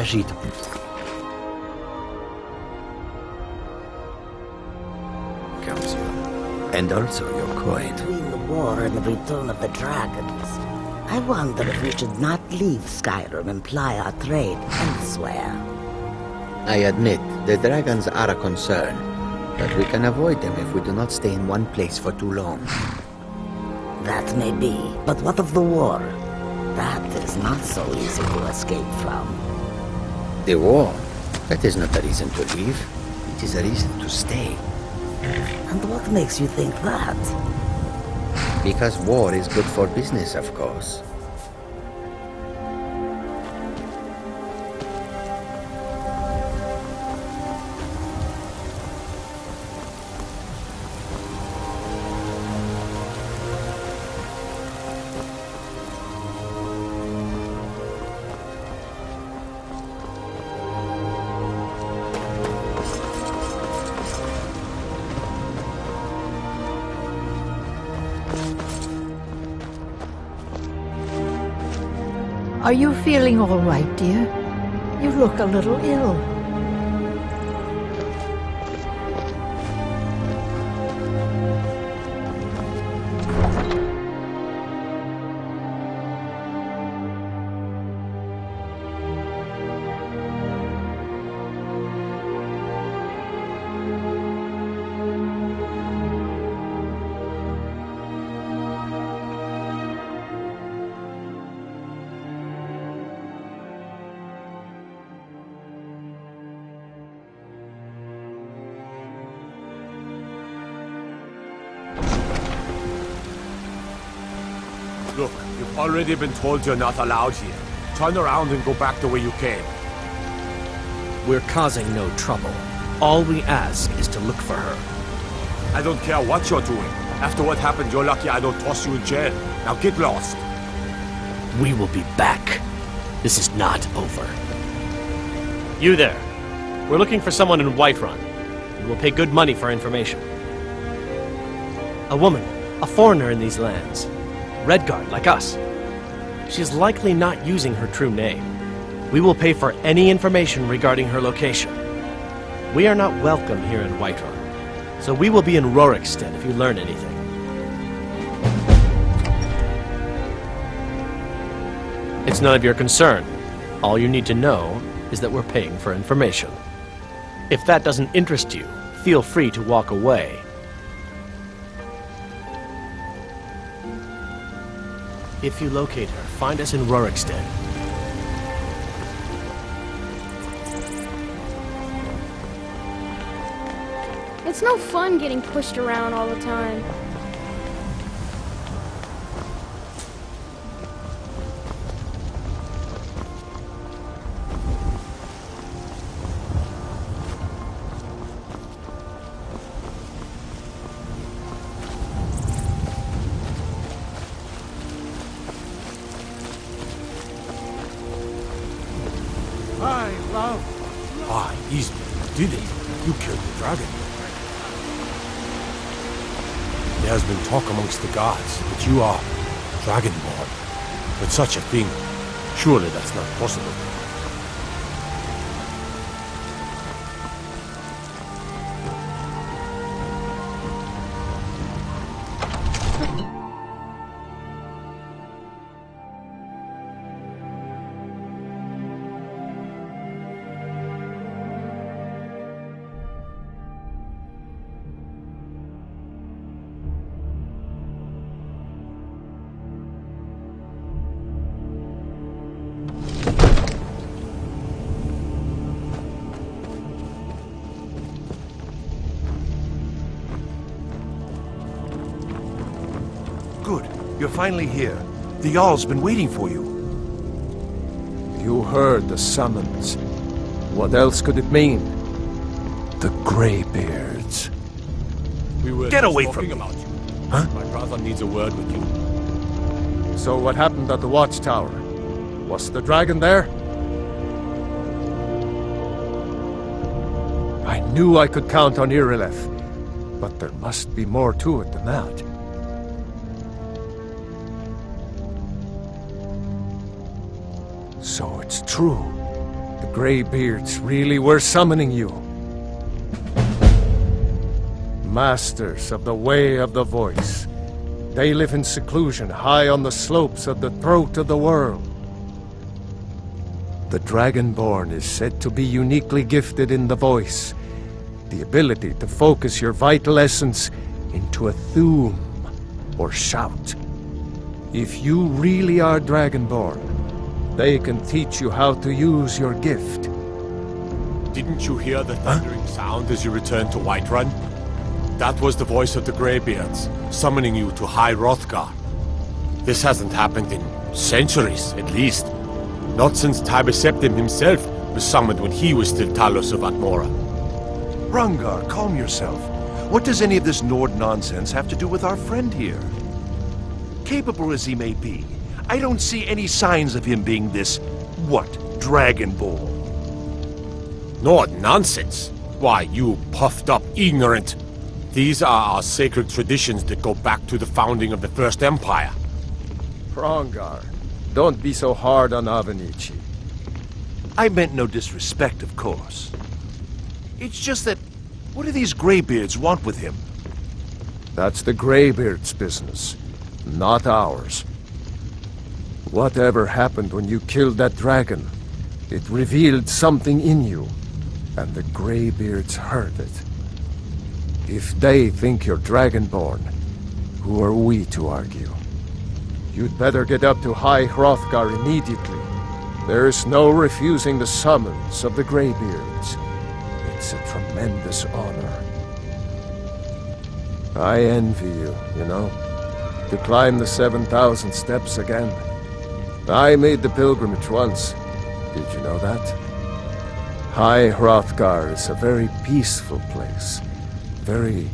agite. Comes you. And also your coin. Between the war and the return of the dragons, I wonder if we should not leave Skyrim and ply our trade elsewhere. I admit, the dragons are a concern, but we can avoid them if we do not stay in one place for too long. That may be, but what of the war? That is not so easy to escape from. The war? That is not a reason to leave. It is a reason to stay. And what makes you think that? Because war is good for business, of course. Are you feeling all right, dear? You look a little ill. Look, you've already been told you're not allowed here. Turn around and go back the way you came. We're causing no trouble. All we ask is to look for her. I don't care what you're doing. After what happened, you're lucky I don't toss you in jail. Now get lost. We will be back. This is not over. You there. We're looking for someone in Whiterun. We will pay good money for information. A woman, a foreigner in these lands. Redguard, like us. She is likely not using her true name. We will pay for any information regarding her location. We are not welcome here in Whiterun, so we will be in Rorikstead if you learn anything. It's none of your concern. All you need to know is that we're paying for information. If that doesn't interest you, feel free to walk away. If you locate her, find us in Rorikstead. It's no fun getting pushed around all the time. Easy. You did it. You killed the dragon. There has been talk amongst the gods that you are dragonborn. But such a thing, surely that's not possible. Good. You're finally here. The Jarl's been waiting for you. You heard the summons. What else could it mean? The Greybeards. We were Get just away talking from me. about you. Huh? My brother needs a word with you. So what happened at the watchtower? Was the dragon there? I knew I could count on Irileth, but there must be more to it than that. So it's true. The Greybeards really were summoning you. Masters of the Way of the Voice. They live in seclusion high on the slopes of the throat of the world. The Dragonborn is said to be uniquely gifted in the voice, the ability to focus your vital essence into a thum, or shout. If you really are Dragonborn, they can teach you how to use your gift. Didn't you hear the thundering sound as you returned to Whiterun? That was the voice of the Greybeards, summoning you to High Hrothgar. This hasn't happened in centuries, at least. Not since Tiber Septim himself was summoned when he was still Talos of Atmora. Rungar, calm yourself. What does any of this Nord nonsense have to do with our friend here? Capable as he may be, I don't see any signs of him being this, Dragonborn. Nord nonsense? Why, you puffed up ignorant. These are our sacred traditions that go back to the founding of the First Empire. Hrongar, don't be so hard on Avenici. I meant no disrespect, of course. It's just that, what do these Greybeards want with him? That's the Greybeards' business, not ours. Whatever happened when you killed that dragon, it revealed something in you, and the Greybeards heard it. If they think you're Dragonborn, who are we to argue? You'd better get up to High Hrothgar immediately. There's no refusing the summons of the Greybeards. It's a tremendous honor. I envy you, you know, to climb the 7,000 steps again. I made the pilgrimage once. Did you know that? High Hrothgar is a very peaceful place. Very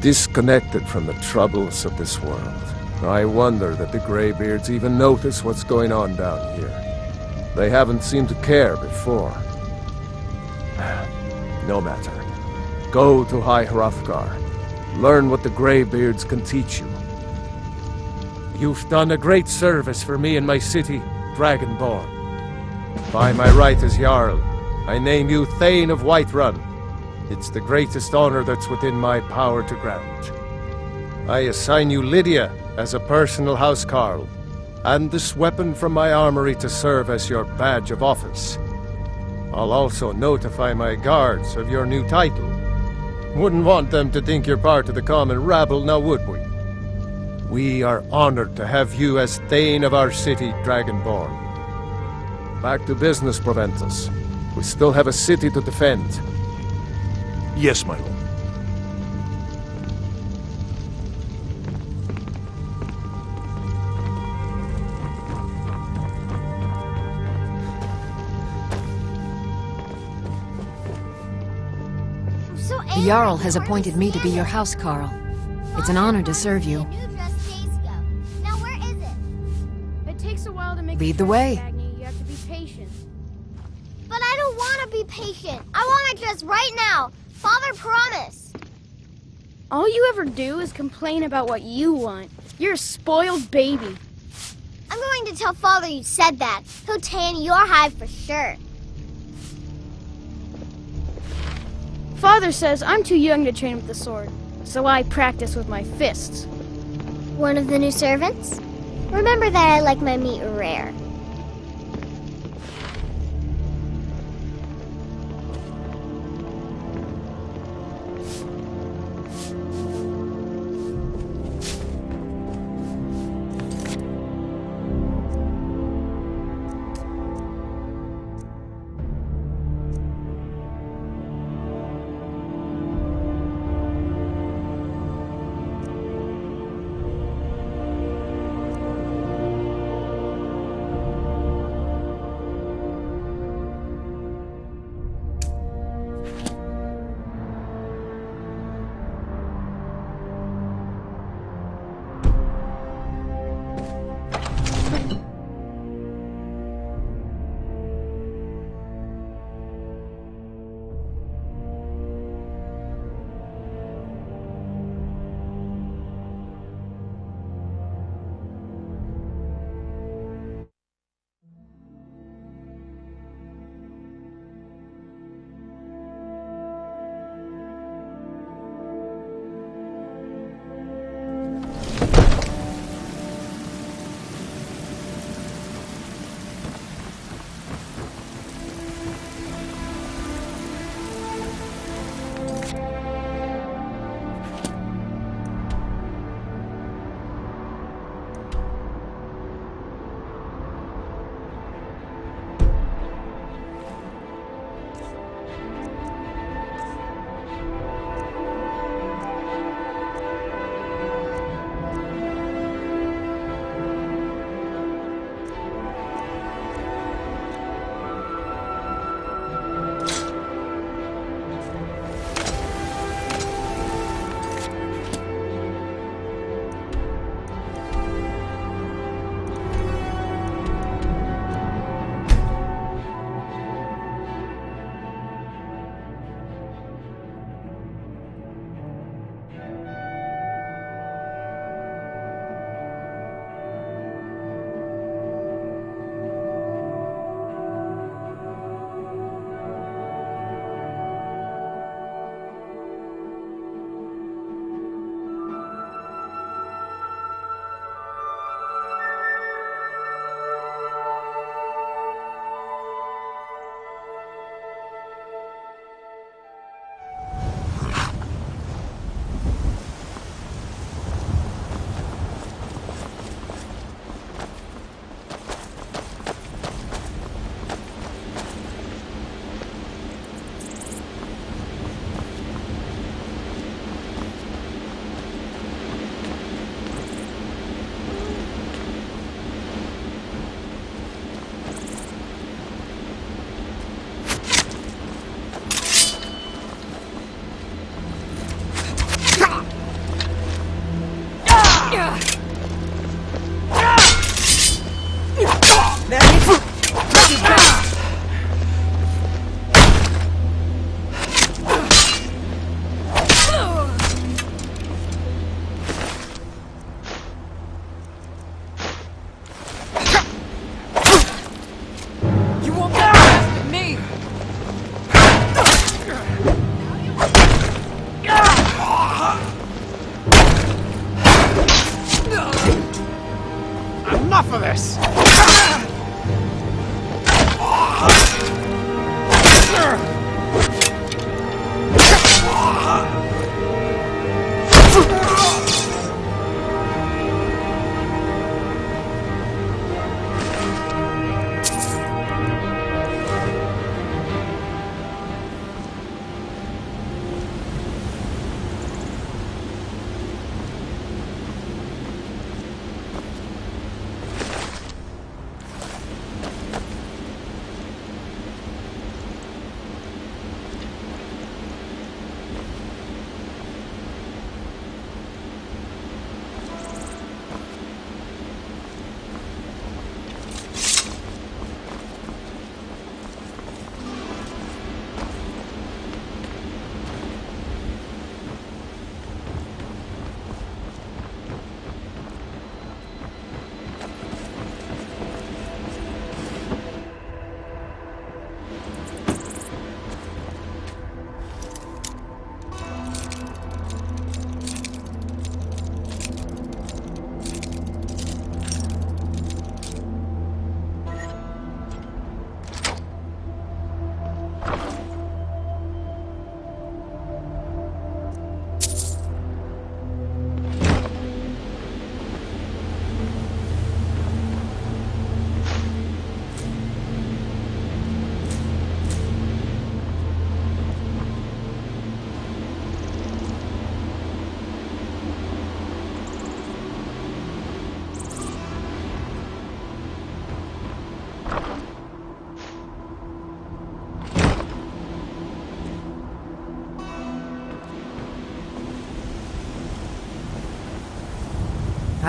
disconnected from the troubles of this world. I wonder that the Greybeards even notice what's going on down here. They haven't seemed to care before. No matter. Go to High Hrothgar. Learn what the Greybeards can teach you. You've done a great service for me and my city, Dragonborn. By my right as Jarl, I name you Thane of Whiterun. It's the greatest honor that's within my power to grant. I assign you Lydia as a personal housecarl, and this weapon from my armory to serve as your badge of office. I'll also notify my guards of your new title. Wouldn't want them to think you're part of the common rabble, now would we? We are honored to have you as Thane of our city, Dragonborn. Back to business, Proventus. We still have a city to defend. Yes, my lord. The Jarl has appointed me to be your housecarl. It's an honor to serve you. Now where is it? It takes a while to make. Lead the way. Agni. You have to be patient. But I don't want to be patient. I want my dress right now. Father promised. All you ever do is complain about what you want. You're a spoiled baby. I'm going to tell Father you said that. He'll tan your hide for sure. Father says I'm too young to train with the sword, so I practice with my fists. One of the new servants? Remember that I like my meat rare.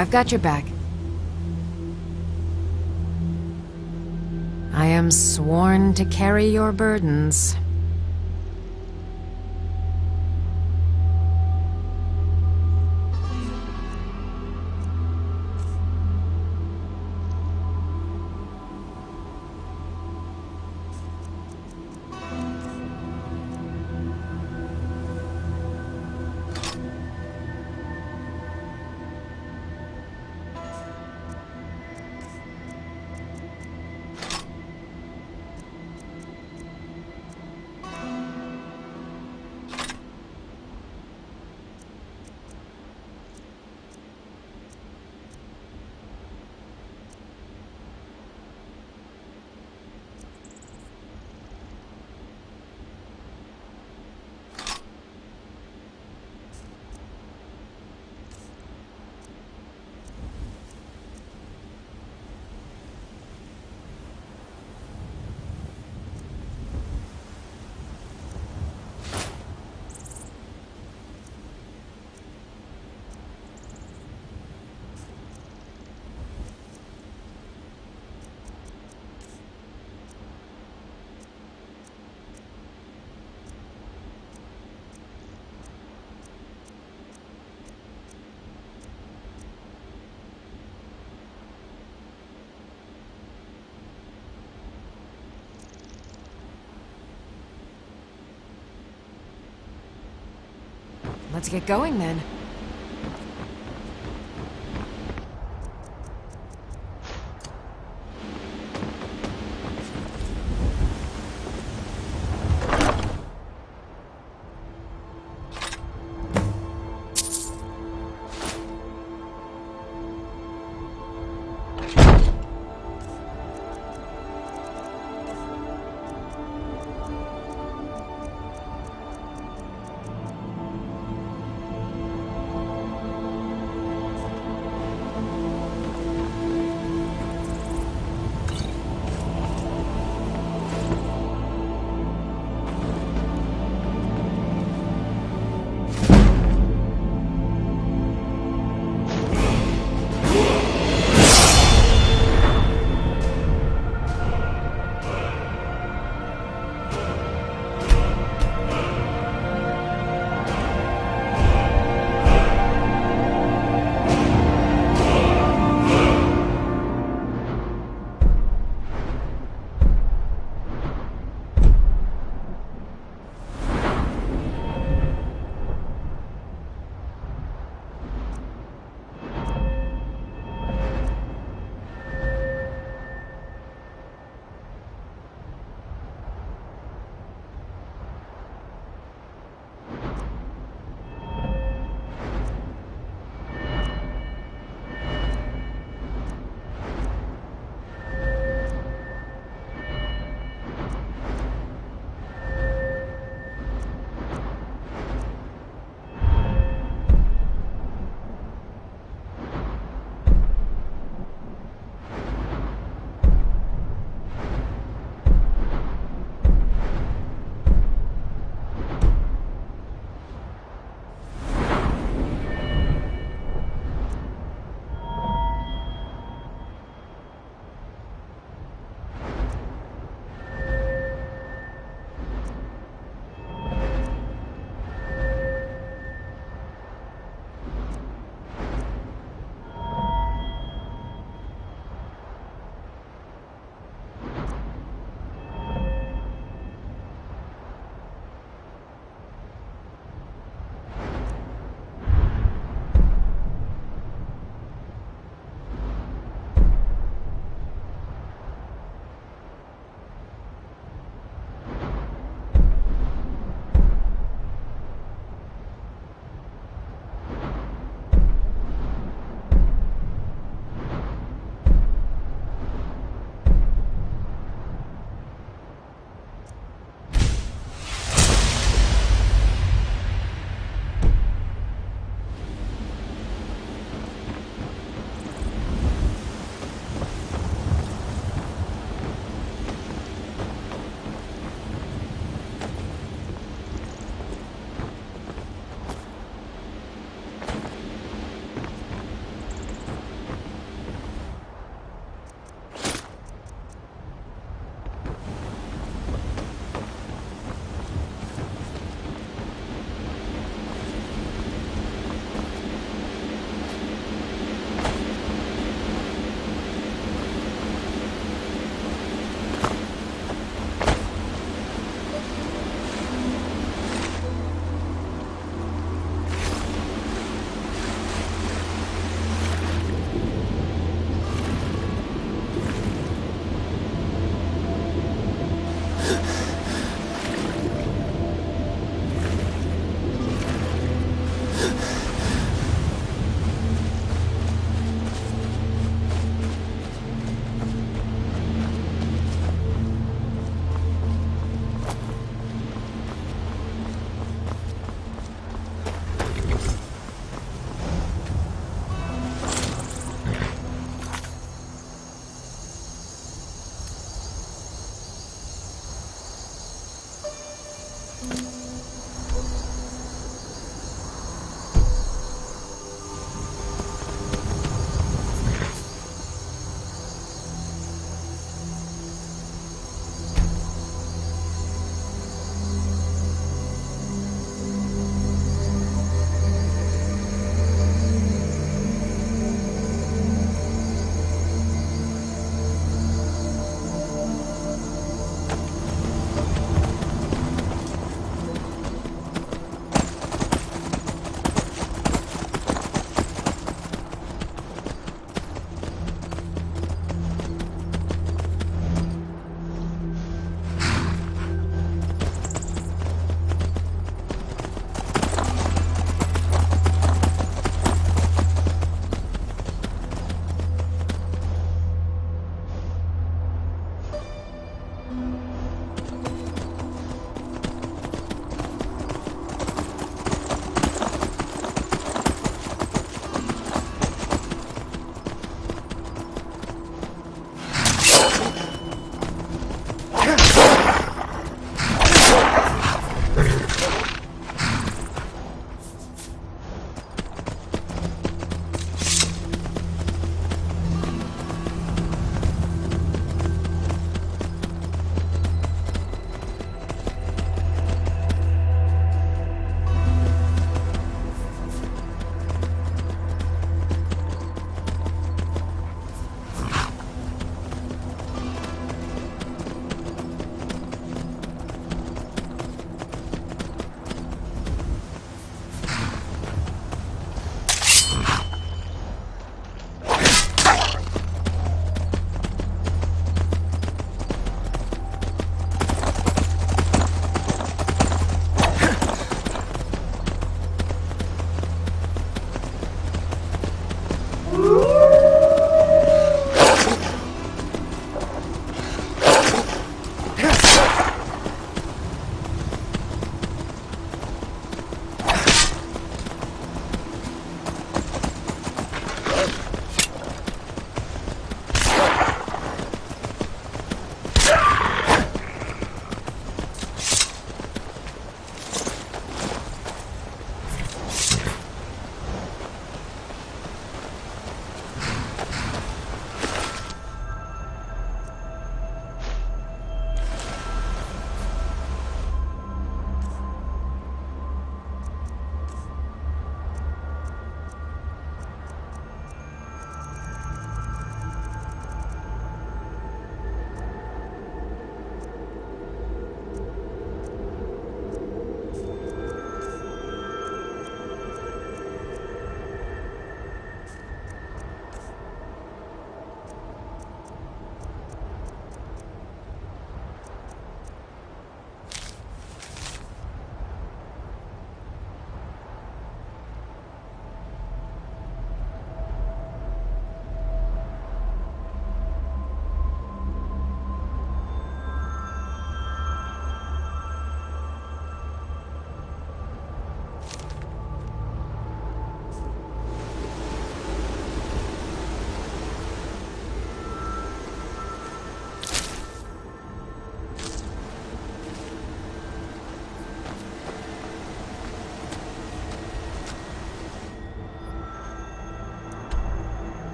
I've got your back. I am sworn to carry your burdens. Let's get going then.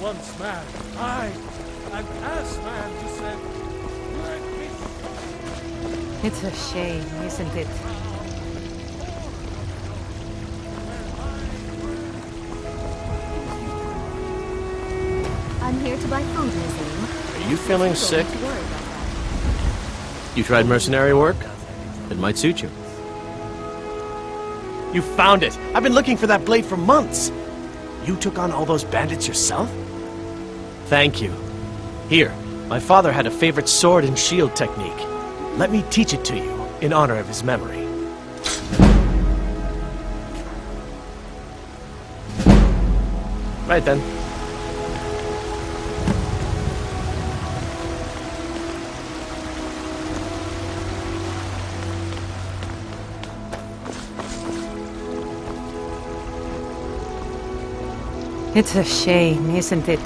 once man. I, an ass man, you said. Let me... It's a shame, isn't it? I'm here to buy food, Nazim. Are you feeling sick? You tried mercenary work? It might suit you. You found it! I've been looking for that blade for months! You took on all those bandits yourself? Thank you. Here, my father had a favorite sword and shield technique. Let me teach it to you, in honor of his memory. Right then. It's a shame, isn't it?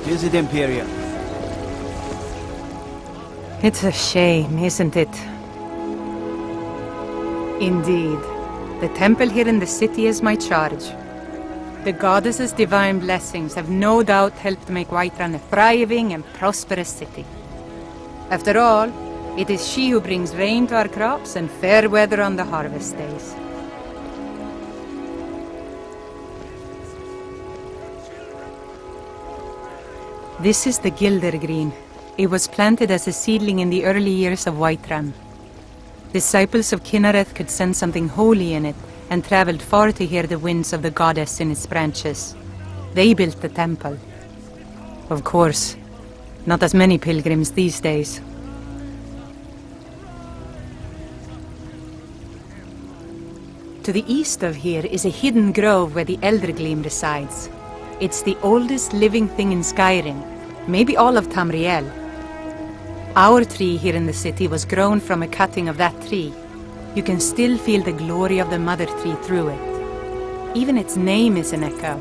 What is it, Imperial? It's a shame, isn't it? Indeed. The temple here in the city is my charge. The goddess's divine blessings have no doubt helped make Whiterun a thriving and prosperous city. After all, it is she who brings rain to our crops and fair weather on the harvest days. This is the Gildergreen. It was planted as a seedling in the early years of Whiterun. Disciples of Kynareth could sense something holy in it and traveled far to hear the winds of the goddess in its branches. They built the temple. Of course, not as many pilgrims these days. To the east of here is a hidden grove where the Eldergleam resides. It's the oldest living thing in Skyrim, maybe all of Tamriel. Our tree here in the city was grown from a cutting of that tree. You can still feel the glory of the mother tree through it. Even its name is an echo.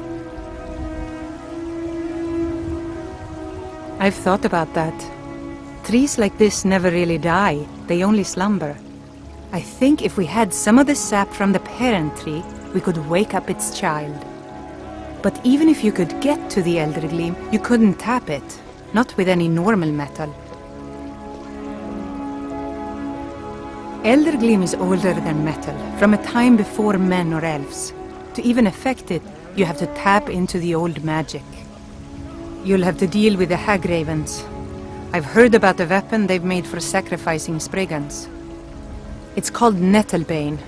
I've thought about that. Trees like this never really die, they only slumber. I think if we had some of the sap from the parent tree, we could wake up its child. But even if you could get to the Eldergleam, you couldn't tap it, not with any normal metal. Eldergleam is older than metal, from a time before men or elves. To even affect it, you have to tap into the old magic. You'll have to deal with the Hagravens. I've heard about the weapon they've made for sacrificing Spriggans. It's called Nettlebane.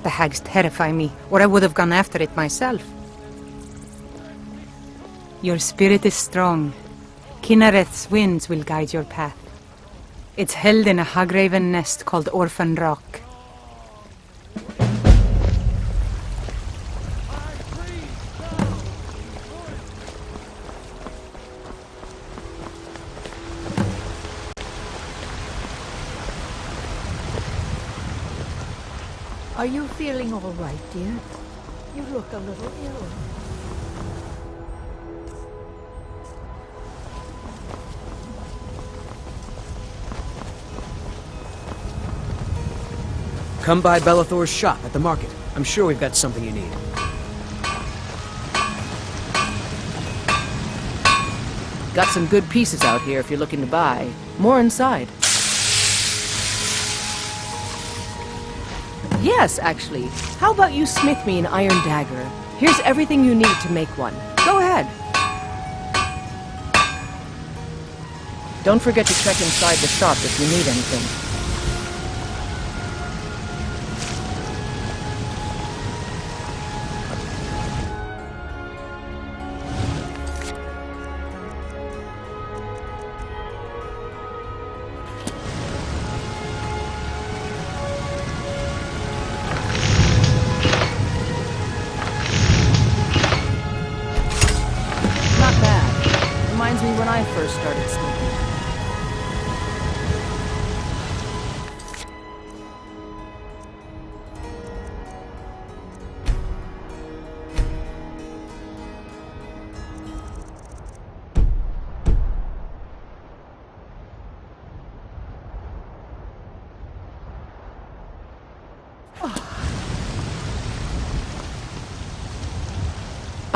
The hags terrify me, or I would have gone after it myself. Your spirit is strong. Kynareth's winds will guide your path. It's held in a Hagraven nest called Orphan Rock. Are you feeling all right, dear? You look a little ill. Come by Bellathor's shop at the market. I'm sure we've got something you need. Got some good pieces out here if you're looking to buy. More inside. Yes, actually. How about you smith me an iron dagger? Here's everything you need to make one. Go ahead. Don't forget to check inside the shop if you need anything. When I first started smithing.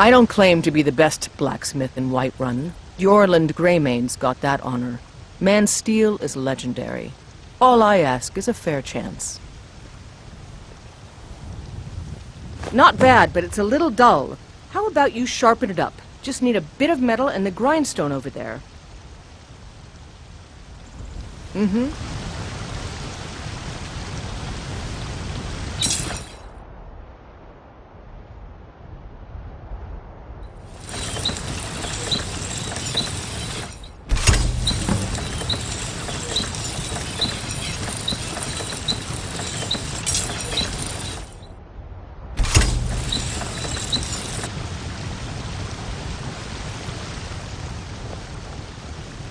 I don't claim to be the best blacksmith in Whiterun. Jorland Greymane's got that honor. Man's steel is legendary. All I ask is a fair chance. Not bad, but it's a little dull. How about you sharpen it up? Just need a bit of metal and the grindstone over there. Mm-hmm.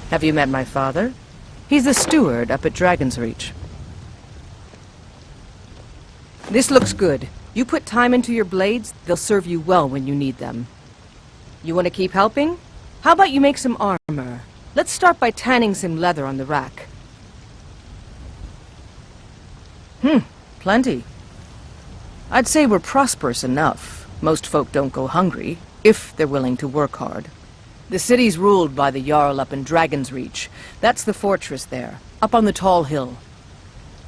Have you met my father? He's the steward up at Dragon's Reach. This looks good. You put time into your blades, they'll serve you well when you need them. You want to keep helping? How about you make some armor? Let's start by tanning some leather on the rack. Plenty. I'd say we're prosperous enough. Most folk don't go hungry, if they're willing to work hard. The city's ruled by the Jarl up in Dragon's Reach. That's the fortress there, up on the tall hill.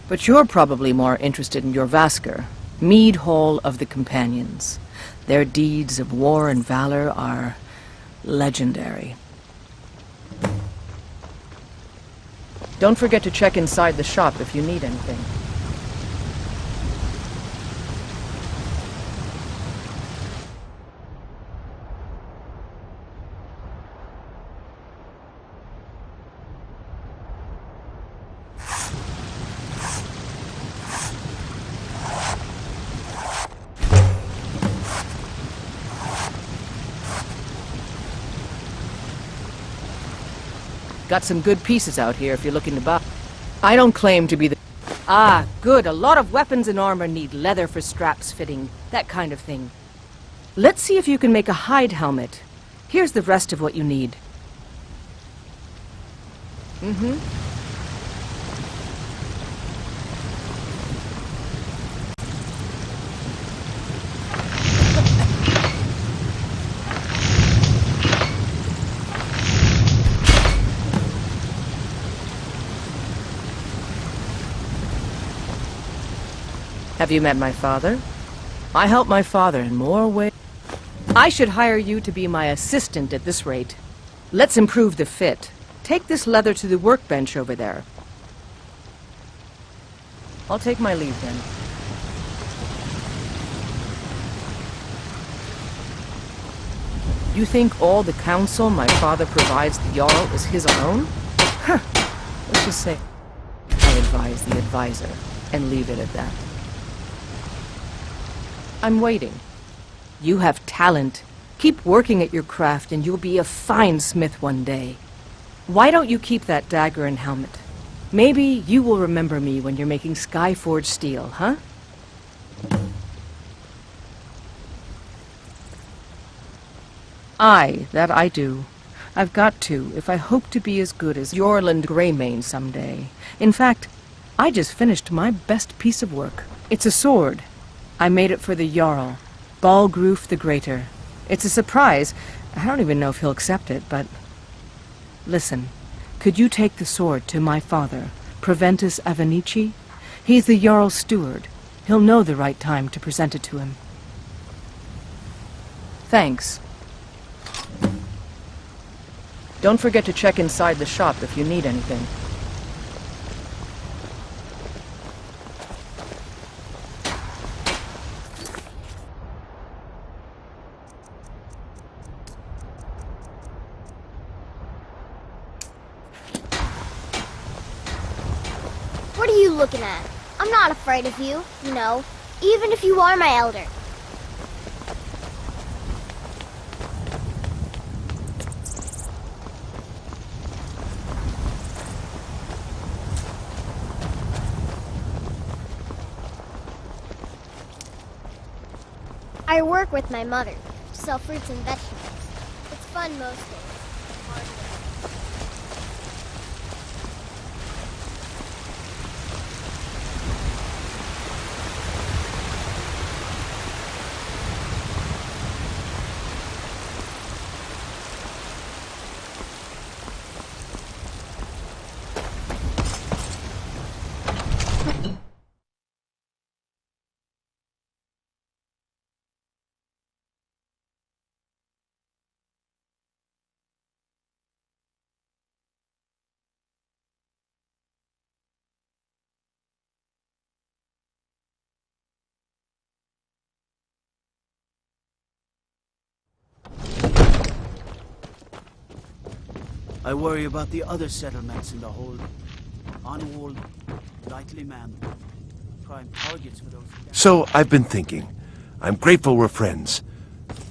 But you're probably more interested in your Vasker, Mead Hall of the Companions. Their deeds of war and valor are legendary. Don't forget to check inside the shop if you need anything. Got some good pieces out here if you're looking to buy. I don't claim to be the... Ah, good. A lot of weapons and armor need leather for straps fitting. That kind of thing. Let's see if you can make a hide helmet. Here's the rest of what you need. Mm-hmm. Have you met my father? I help my father in more ways. I should hire you to be my assistant at this rate. Let's improve the fit. Take this leather to the workbench over there. I'll take my leave then. You think all the counsel my father provides the Jarl is his alone? Huh. Let's just say I advise the advisor and leave it at that. I'm waiting. You have talent. Keep working at your craft and you'll be a fine smith one day. Why don't you keep that dagger and helmet? Maybe you will remember me when you're making Skyforged steel, huh? Aye, that I do. I've got to, if I hope to be as good as Jorland Greymane someday. In fact, I just finished my best piece of work. It's a sword. I made it for the Jarl, Balgruf the Greater. It's a surprise. I don't even know if he'll accept it, but... Listen, could you take the sword to my father, Proventus Avenici? He's the Jarl's steward. He'll know the right time to present it to him. Thanks. Don't forget to check inside the shop if you need anything. What are you looking at? I'm not afraid of you, you know, even if you are my elder. I work with my mother, sell fruits and vegetables. It's fun most days. Hard work. I worry about the other settlements in the hold. Unwalled, lightly manned. Prime targets for those... So, I've been thinking. I'm grateful we're friends.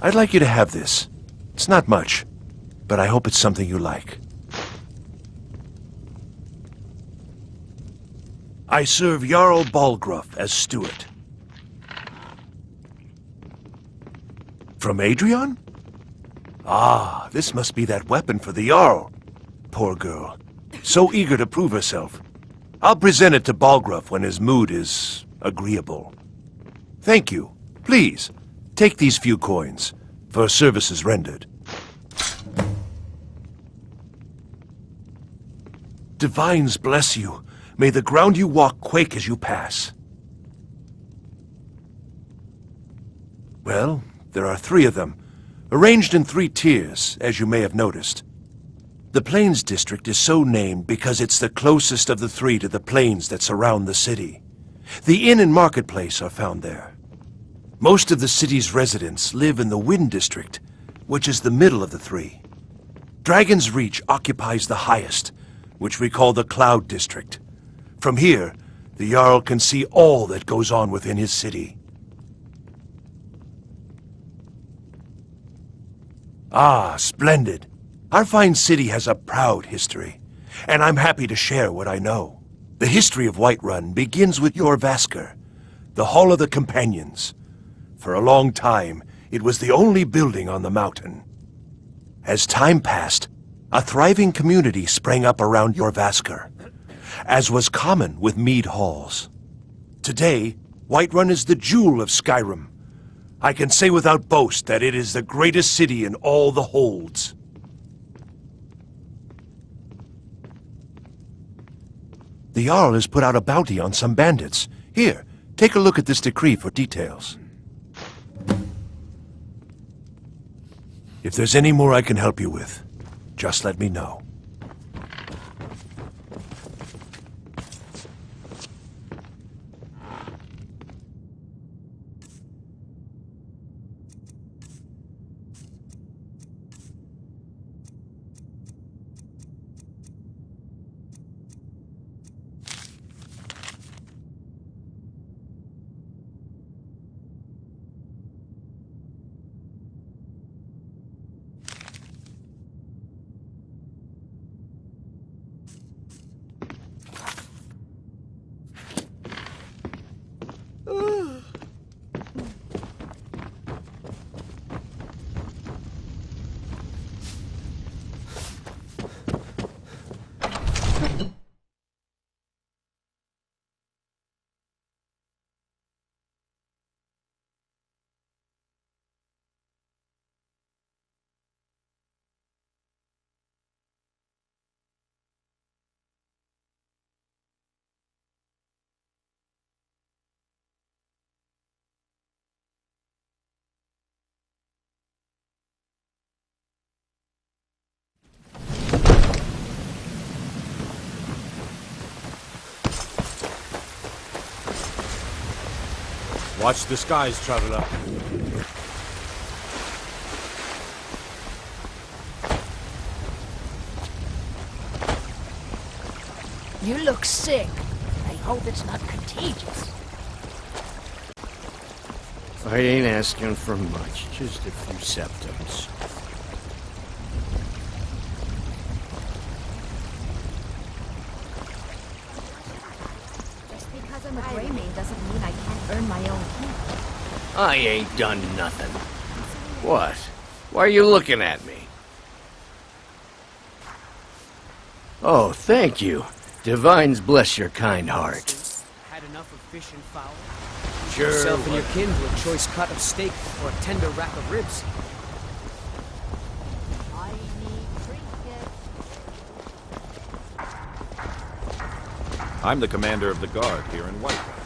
I'd like you to have this. It's not much, but I hope it's something you like. I serve Jarl Balgruuf as steward. From Adrian? Ah, this must be that weapon for the Jarl. Poor girl. So eager to prove herself. I'll present it to Balgruuf when his mood is agreeable. Thank you. Please, take these few coins for services rendered. Divines bless you. May the ground you walk quake as you pass. Well, there are 3 of them, arranged in 3 tiers, as you may have noticed. The Plains District is so named because it's the closest of the 3 to the plains that surround the city. The inn and marketplace are found there. Most of the city's residents live in the Wind District, which is the middle of the 3. Dragon's Reach occupies the highest, which we call the Cloud District. From here, the Jarl can see all that goes on within his city. Ah, splendid. Our fine city has a proud history, and I'm happy to share what I know. The history of Whiterun begins with Jorrvaskr, the Hall of the Companions. For a long time, it was the only building on the mountain. As time passed, a thriving community sprang up around Jorrvaskr, as was common with mead halls. Today, Whiterun is the jewel of Skyrim. I can say without boast that it is the greatest city in all the holds. The Jarl has put out a bounty on some bandits. Here, take a look at this decree for details. If there's any more I can help you with, just let me know. Watch the skies, traveler. You look sick. I hope it's not contagious. I ain't asking for much, just a few symptoms. Just because I'm a Greymane doesn't mean I can't earn my own keep. I ain't done nothing. What? Why are you looking at me? Oh, thank you. Divines bless your kind heart. Had enough of fish and fowl? Sure. Yourself and your kin to a choice cut of steak or a tender rack of ribs. I need trinkets. I'm the commander of the guard here in Whiterun.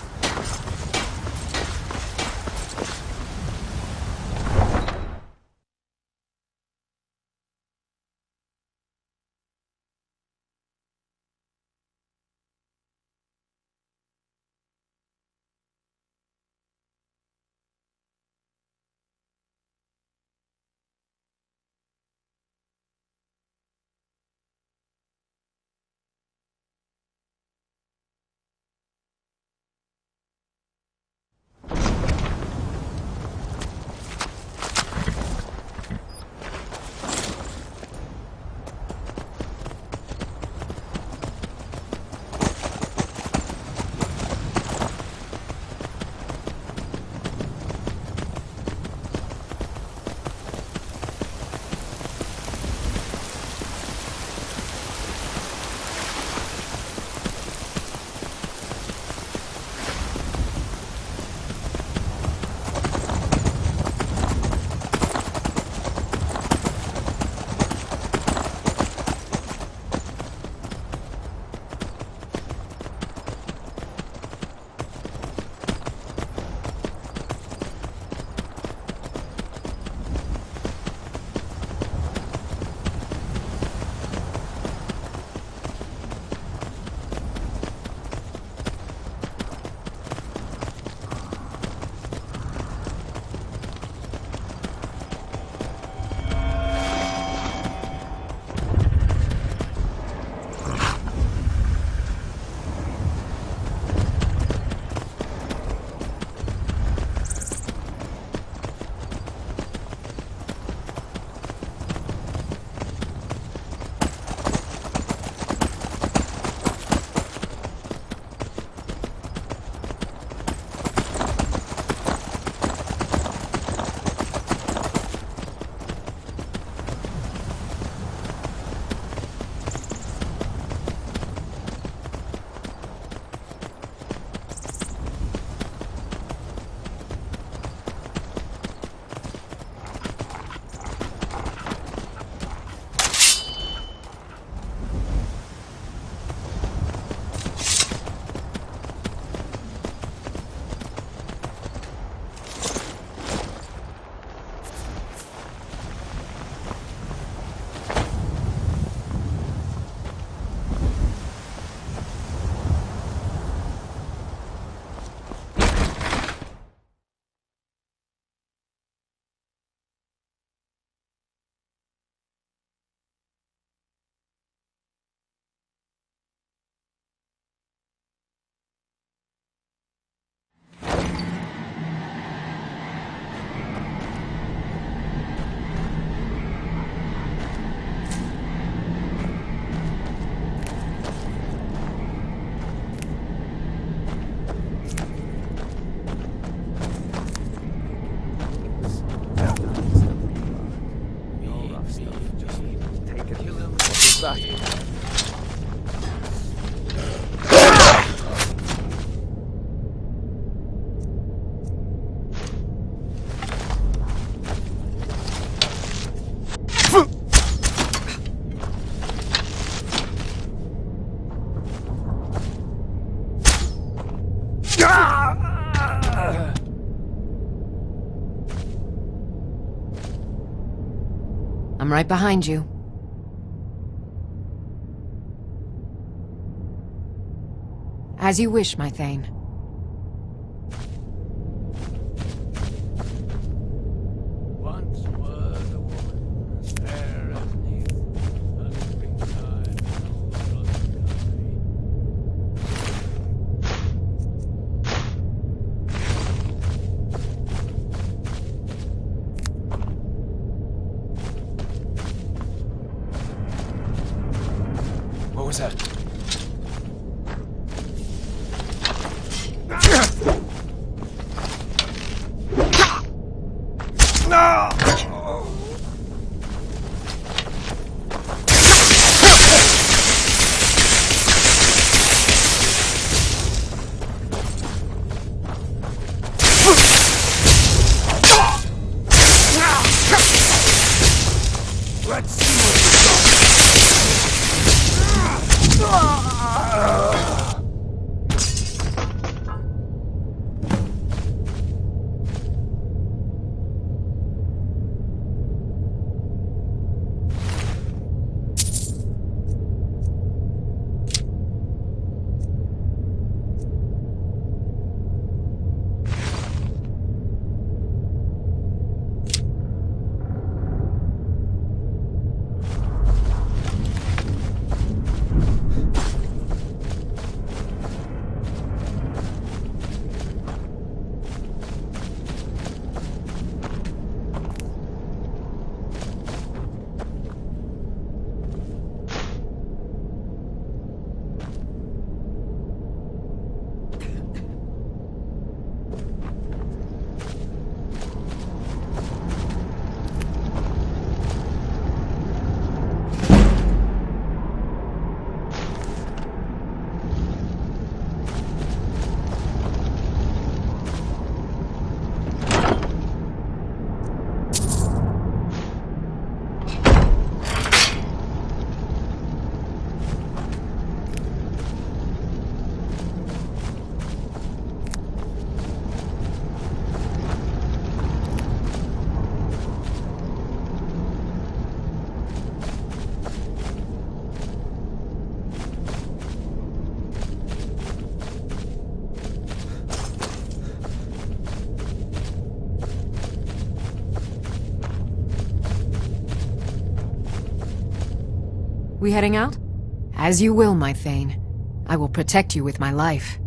I'm right behind you. As you wish, my Thane. Once was a woman, as fair as neath, a springtime snow What was that? Let's see We heading out? As you will, my Thane. I will protect you with my life.